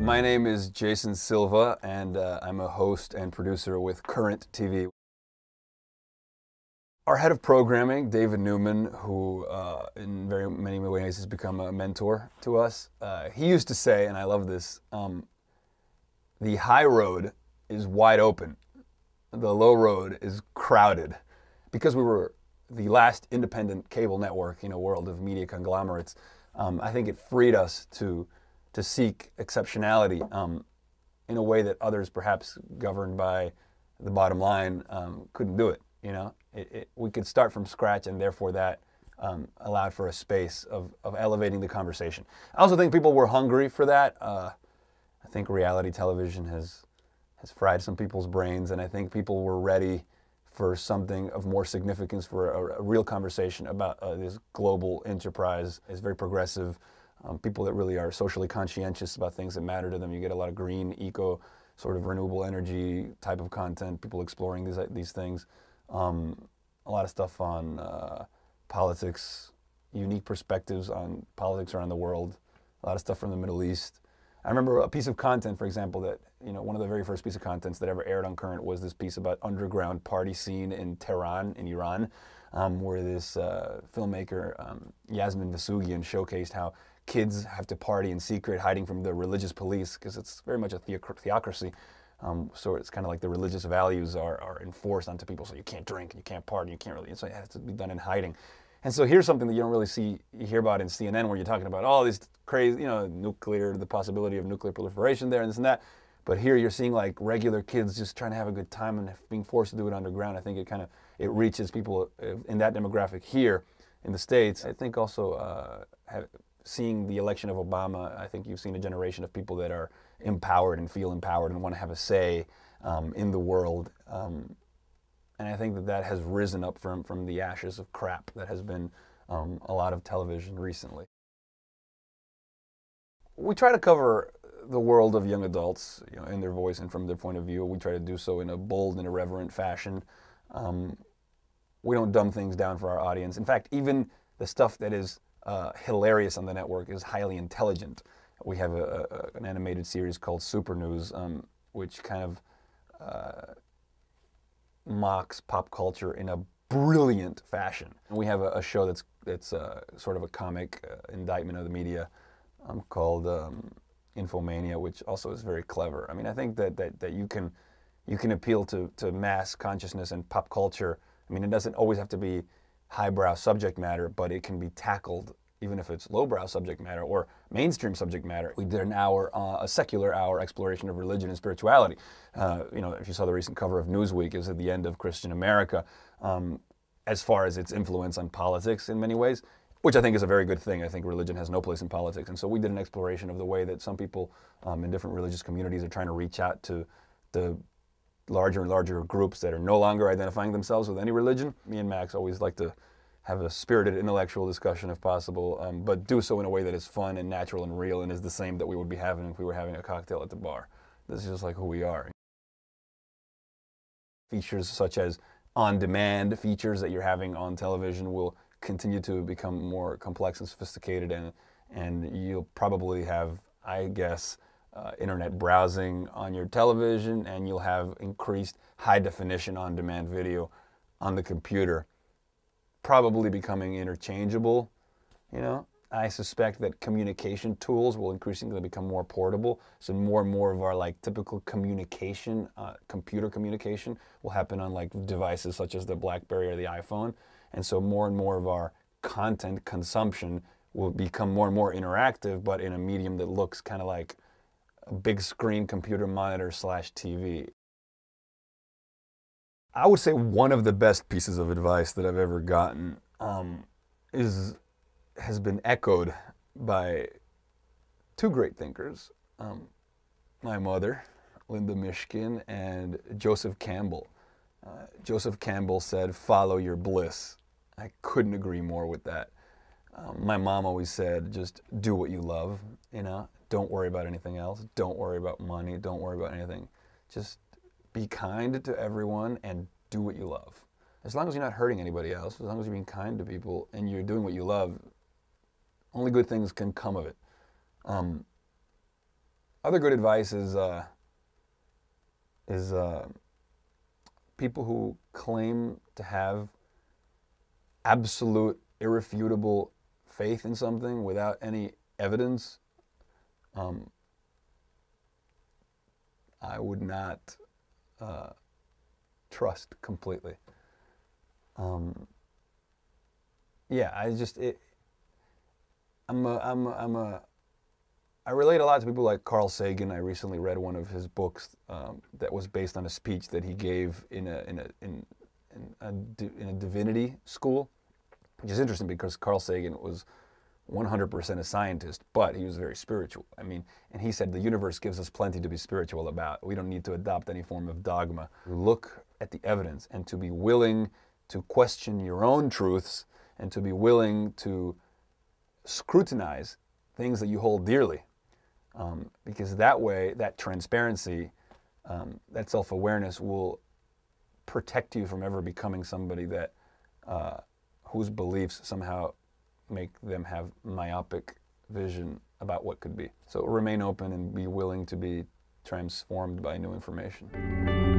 My name is Jason Silva, and I'm a host and producer with Current TV. Our head of programming, David Newman, who in very many ways has become a mentor to us, he used to say, and I love this, the high road is wide open, the low road is crowded. Because we were the last independent cable network in a world of media conglomerates, I think it freed us to seek exceptionality in a way that others, perhaps governed by the bottom line, couldn't do it. You know, we could start from scratch, and therefore that allowed for a space of elevating the conversation. I also think people were hungry for that. I think reality television has fried some people's brains, and I think people were ready for something of more significance, for a real conversation about this global enterprise. It's very progressive. People that really are socially conscientious about things that matter to them. You get a lot of green, eco, sort of renewable energy type of content, people exploring these things. A lot of stuff on politics, unique perspectives on politics around the world, a lot of stuff from the Middle East. I remember a piece of content, for example, that, you know, one of the very first pieces of content that ever aired on Current was this piece about underground party scene in Tehran, in Iran, where this filmmaker, Yasmin Vasugian, showcased how kids have to party in secret, hiding from the religious police, because it's very much a theocracy. So it's kind of like the religious values are enforced onto people. So you can't drink, you can't party, you can't really. So it has to be done in hiding. And so here's something that you don't really hear about in CNN, where you're talking about all these crazy, you know, the possibility of nuclear proliferation there and this and that. But here you're seeing like regular kids just trying to have a good time and being forced to do it underground. I think it reaches people in that demographic here in the States. I think also seeing the election of Obama, I think you've seen a generation of people that are empowered and feel empowered and want to have a say in the world. And I think that has risen up from the ashes of crap that has been a lot of television recently. We try to cover the world of young adults, you know, in their voice and from their point of view. We try to do so in a bold and irreverent fashion. We don't dumb things down for our audience. In fact, even the stuff that is hilarious on the network is highly intelligent. We have an animated series called Super News, which kind of mocks pop culture in a brilliant fashion. And we have a show that's sort of a comic indictment of the media called Infomania, which also is very clever. I mean, I think that you can appeal to mass consciousness and pop culture. I mean, it doesn't always have to be highbrow subject matter, but it can be tackled even if it's lowbrow subject matter or mainstream subject matter. We did an hour, a secular hour exploration of religion and spirituality. You know, if you saw the recent cover of Newsweek, it was at the end of Christian America, as far as its influence on politics in many ways, which I think is a very good thing. I think religion has no place in politics. And so we did an exploration of the way that some people in different religious communities are trying to reach out to the larger and larger groups that are no longer identifying themselves with any religion. Me and Max always like to have a spirited intellectual discussion if possible, but do so in a way that is fun and natural and real and is the same that we would be having if we were having a cocktail at the bar. This is just like who we are. Features such as on-demand features that you're having on television will continue to become more complex and sophisticated, and you'll probably have, I guess, internet browsing on your television, and you'll have increased high-definition on-demand video on the computer, probably becoming interchangeable. You know, I suspect that communication tools will increasingly become more portable. So more and more of our like typical communication, computer communication, will happen on like devices such as the BlackBerry or the iPhone. And so more and more of our content consumption will become more and more interactive, but in a medium that looks kind of like a big screen computer monitor / TV. I would say one of the best pieces of advice that I've ever gotten has been echoed by two great thinkers, my mother, Linda Mishkin, and Joseph Campbell. Joseph Campbell said, "Follow your bliss." I couldn't agree more with that. My mom always said, just do what you love, you know? Don't worry about anything else. Don't worry about money. Don't worry about anything. Just be kind to everyone and do what you love. As long as you're not hurting anybody else, as long as you're being kind to people and you're doing what you love, only good things can come of it. Other good advice is people who claim to have absolute, irrefutable faith in something without any evidence. I would not trust completely. Yeah, I relate a lot to people like Carl Sagan. I recently read one of his books that was based on a speech that he gave in a divinity school, which is interesting because Carl Sagan was 100% a scientist, but he was very spiritual. I mean, and he said the universe gives us plenty to be spiritual about. We don't need to adopt any form of dogma. Look at the evidence and to be willing to question your own truths and to be willing to scrutinize things that you hold dearly. Because that way, that transparency, that self-awareness will protect you from ever becoming somebody that whose beliefs somehow make them have myopic vision about what could be. So remain open and be willing to be transformed by new information.